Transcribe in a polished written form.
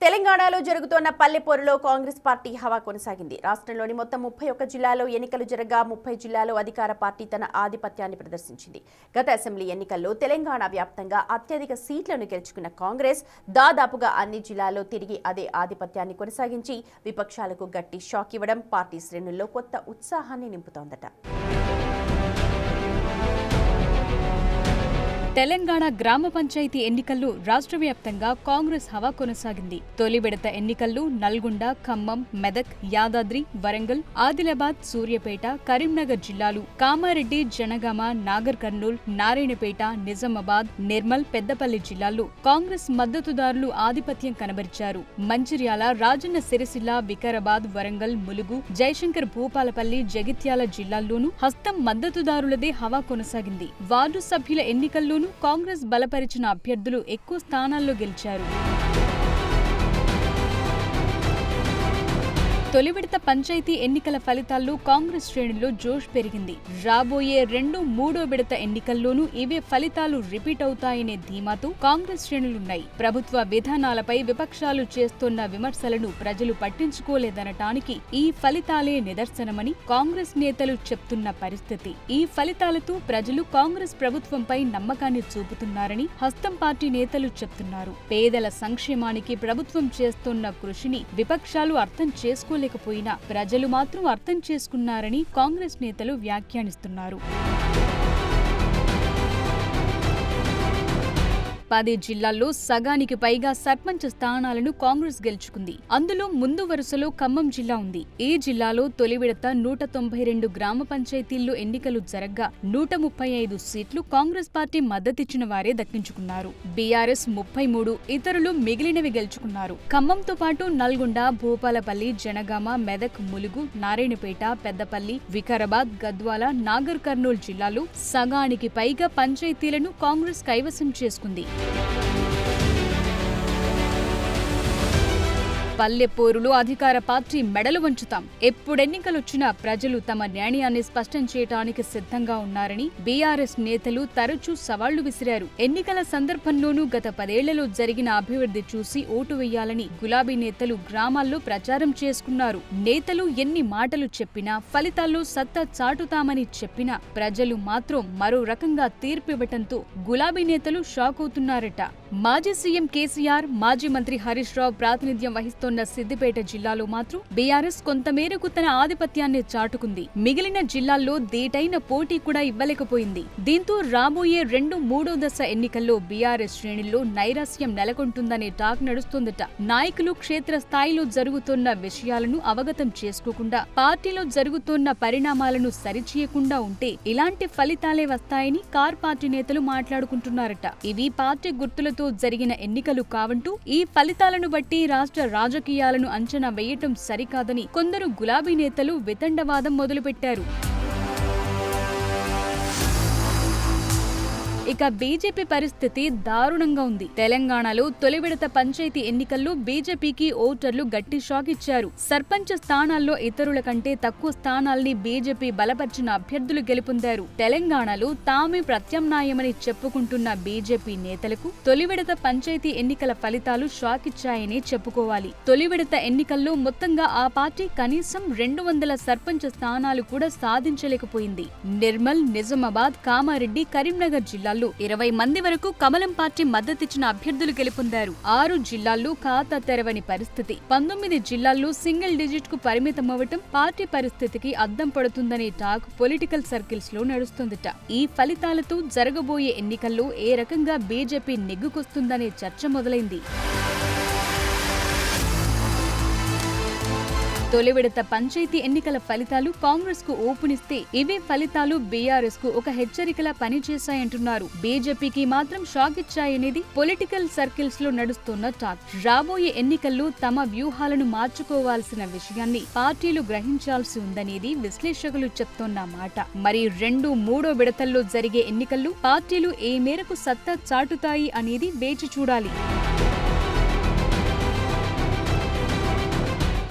తెలంగాణలో జరుగుతున్న పల్లెపోరులో కాంగ్రెస్ పార్టీ హవా కొనసాగింది. రాష్ట్రంలోని మొత్తం 31 జిల్లాల్లో ఎన్నికలు జరగా 30 జిల్లాల్లో అధికార పార్టీ తన ఆధిపత్యాన్ని ప్రదర్శించింది. గత అసెంబ్లీ ఎన్నికల్లో తెలంగాణ వ్యాప్తంగా అత్యధిక సీట్లను గెలుచుకున్న కాంగ్రెస్ దాదాపుగా అన్ని జిల్లాల్లో తిరిగి అదే ఆధిపత్యాన్ని కొనసాగించి విపక్షాలకు గట్టి షాక్ ఇవ్వడం పార్టీ శ్రేణుల్లో కొత్త ఉత్సాహాన్ని నింపుతోందట. తెలంగాణ గ్రామ పంచాయతీ ఎన్నికల్లో రాష్ట్ర వ్యాప్తంగా కాంగ్రెస్ హవా కొనసాగింది. తొలి విడత ఎన్నికల్లో నల్గొండ, ఖమ్మం, మెదక్, యాదాద్రి, వరంగల్, ఆదిలాబాద్, సూర్యాపేట, కరీంనగర్ జిల్లాలు, కామారెడ్డి, జనగామ, నాగర్ కర్నూల్, నారాయణపేట, నిజామాబాద్, నిర్మల్, పెద్దపల్లి జిల్లాల్లో కాంగ్రెస్ మద్దతుదారులు ఆధిపత్యం కనబరిచారు. మంచిర్యాల, రాజన్న సిరిసిల్ల, వికారాబాద్, వరంగల్, ములుగు, జయశంకర్ భూపాలపల్లి, జగిత్యాల జిల్లాల్లోనూ హస్తం మద్దతుదారులదే హవా కొనసాగింది. వార్డు సభ్యుల ఎన్నికల్లోనూ కాంగ్రెస్ బలపరిచిన అభ్యర్థులు ఎక్కువ స్థానాల్లో గెలిచారు. తొలి విడత పంచాయతీ ఎన్నికల ఫలితాల్లో కాంగ్రెస్ శ్రేణుల్లో జోష్ పెరిగింది. రాబోయే 2, 3వ విడత ఎన్నికల్లోనూ ఇవే ఫలితాలు రిపీట్ అవుతాయనే ధీమాతో కాంగ్రెస్ శ్రేణులున్నాయి. ప్రభుత్వ విధానాలపై విపక్షాలు చేస్తున్న విమర్శలను ప్రజలు పట్టించుకోలేదనటానికి ఈ ఫలితాలే నిదర్శనమని కాంగ్రెస్ నేతలు చెప్తున్న పరిస్థితి. ఈ ఫలితాలతో ప్రజలు కాంగ్రెస్ ప్రభుత్వంపై నమ్మకాన్ని చూపుతున్నారని హస్తం పార్టీ నేతలు చెప్తున్నారు. పేదల సంక్షేమానికి ప్రభుత్వం చేస్తున్న కృషిని విపక్షాలు అర్థం చేసుకోలేకపోయినా ప్రజలు మాత్రం అర్థం చేసుకున్నారని కాంగ్రెస్ నేతలు వ్యాఖ్యానిస్తున్నారు. 10 జిల్లాల్లో సగానికి పైగా సర్పంచ్ స్థానాలను కాంగ్రెస్ గెలుచుకుంది. అందులో ముందు వరుసలో ఖమ్మం జిల్లా ఉంది. ఈ జిల్లాలో తొలి విడత 192 గ్రామ పంచాయతీల్లో ఎన్నికలు జరగ్గా 135 సీట్లు కాంగ్రెస్ పార్టీ మద్దతిచ్చిన వారే దక్కించుకున్నారు. బీఆర్ఎస్ 33, ఇతరులు మిగిలినవి గెలుచుకున్నారు. ఖమ్మంతో పాటు నల్గొండ, భూపాలపల్లి, జనగామ, మెదక్, ములుగు, నారాయణపేట, పెద్దపల్లి, వికారాబాద్, గద్వాల, నాగర్ కర్నూల్ జిల్లాలో సగానికి పైగా పంచాయతీలను కాంగ్రెస్ కైవసం చేసుకుంది. పల్లెపోరులో అధికార పార్టీ మెడలు వంచుతాం. ఎప్పుడెన్నికలొచ్చినా ప్రజలు తమ న్యాయాన్ని స్పష్టం చేయడానికి సిద్ధంగా ఉన్నారని బీఆర్ఎస్ నేతలు తరచూ సవాళ్లు విసిరారు. ఎన్నికల సందర్భంలోనూ గత 10 ఏళ్లలో జరిగిన అభివృద్ధి చూసి ఓటు వేయాలని గులాబీ నేతలు గ్రామాల్లో ప్రచారం చేసుకున్నారు. నేతలు ఎన్ని మాటలు చెప్పినా, ఫలితాల్లో సత్తా చాటుతామని చెప్పినా ప్రజలు మాత్రం మరో రకంగా తీర్పివ్వటంతో గులాబీ నేతలు షాక్ అవుతున్నారట. మాజీ సీఎం కేసీఆర్, మాజీ మంత్రి హరీష్ రావు ప్రాతినిధ్యం వహిస్తున్న సిద్దిపేట జిల్లాలో మాత్రం బీఆర్ఎస్ కొంతమేరకు తన ఆధిపత్యాన్ని చాటుకుంది. మిగిలిన జిల్లాల్లో దీటైన పోటీ కూడా ఇవ్వలేకపోయింది. దీంతో రాబోయే 2, 3వ దశ ఎన్నికల్లో బీఆర్ఎస్ శ్రేణుల్లో నైరాస్యం నెలకొంటుందనే టాక్ నడుస్తోందట. నాయకులు క్షేత్రస్థాయిలో జరుగుతున్న విషయాలను అవగతం చేసుకోకుండా, పార్టీలో జరుగుతున్న పరిణామాలను సరిచేయకుండా ఉంటే ఇలాంటి ఫలితాలే వస్తాయని కార్ పార్టీ నేతలు మాట్లాడుకుంటున్నారట. ఇవి పార్టీ గుర్తులతో జరిగిన ఎన్నికలు కావంటూ ఈ ఫలితాలను బట్టి రాష్ట్ర రాజకీయాలను అంచనా వేయటం సరికాదని కొందరు గులాబీ నేతలు వితండవాదం మొదలుపెట్టారు. ఇక బీజేపీ పరిస్థితి దారుణంగా ఉంది. తెలంగాణలో తొలి విడత పంచాయతీ ఎన్నికల్లో బీజేపీకి ఓటర్లు గట్టి షాక్ ఇచ్చారు. సర్పంచ్ స్థానాల్లో ఇతరుల కంటే తక్కువ స్థానాల్ని బీజేపీ బలపరిచిన అభ్యర్థులు గెలుపొందారు. తెలంగాణలో తామే ప్రత్యామ్నాయమని చెప్పుకుంటున్న బీజేపీ నేతలకు తొలి విడత పంచాయతీ ఎన్నికల ఫలితాలు షాక్ ఇచ్చాయని చెప్పుకోవాలి. తొలి విడత ఎన్నికల్లో మొత్తంగా ఆ పార్టీ కనీసం 200 సర్పంచ్ స్థానాలు కూడా సాధించలేకపోయింది. నిర్మల్, నిజామాబాద్, కామారెడ్డి, కరీంనగర్ జిల్లాల్లో 20 మంది వరకు కమలం పార్టీ మద్దతిచ్చిన అభ్యర్థులు గెలుపొందారు. 6 జిల్లాల్లో ఖాతా తెరవని పరిస్థితి. 19 జిల్లాల్లో సింగిల్ డిజిట్ కు పరిమితమవ్వటం పార్టీ పరిస్థితికి అద్దం పడుతుందనే టాక్ పొలిటికల్ సర్కిల్స్ లో నడుస్తోందట. ఈ ఫలితాలతో జరగబోయే ఎన్నికల్లో ఏ రకంగా బీజేపీ నెగ్గుకొస్తుందనే చర్చ మొదలైంది. తొలి విడత పంచాయతీ ఎన్నికల ఫలితాలు కాంగ్రెస్ కు ఓపునిస్తే ఇవే ఫలితాలు బీఆర్ఎస్ కు ఒక హెచ్చరికలా పనిచేశాయంటున్నారు. బీజేపీకి మాత్రం షాక్ ఇచ్చాయనేది పొలిటికల్ సర్కిల్స్ లో నడుస్తున్న టాక్. రాబోయే ఎన్నికల్లో తమ వ్యూహాలను మార్చుకోవాల్సిన విషయాన్ని పార్టీలు గ్రహించాల్సి ఉందనేది విశ్లేషకులు చెప్తున్న మాట. మరి 2, 3వ విడతల్లో జరిగే ఎన్నికల్లో పార్టీలు ఏ మేరకు సత్తా చాటుతాయి అనేది వేచి చూడాలి.